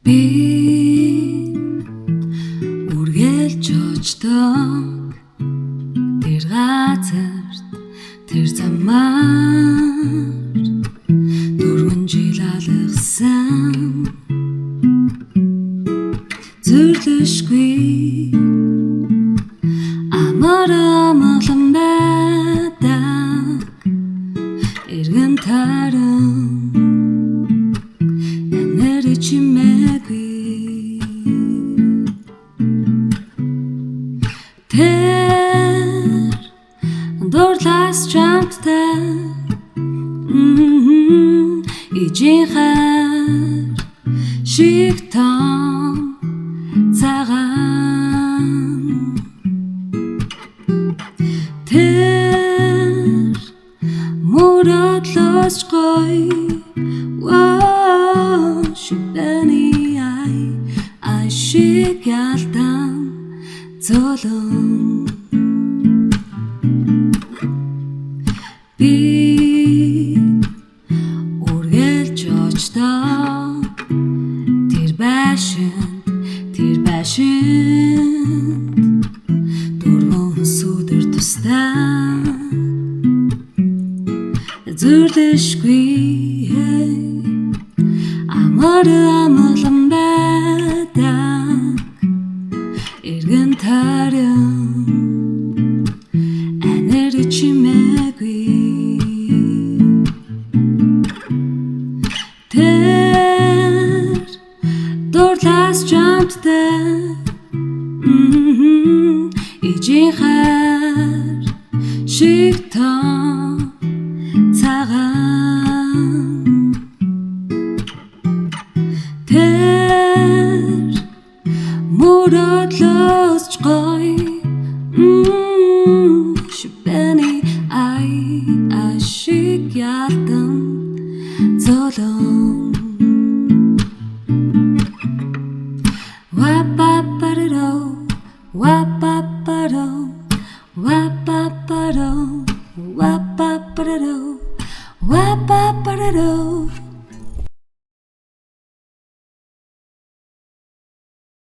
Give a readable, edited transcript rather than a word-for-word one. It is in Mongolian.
Би үргэлж очдог тэр газарт тэр замаар 4 жил алгасан зүрлэшгүй амар амгалан байдаг эргэн тайран чимээгүй тэр дурлаас чамтай ижихэр шиг том цагаан тэр мөрөдлөж гой Шибэний ай шиг ялдан золон би үргэлж очдог тэр байшин дөрвөн сүдэр тустай зүрлэшгүй амар амгалан байдаг эргэн тайран анир чимээгүй тэр дурлаас чамтай ижихэр шиг том цагаан тэр мөрөдлөж гой шибэний ай шиг ялдан золон Wapaparo, wapaparo, wapaparo, wapaparo, wapaparo.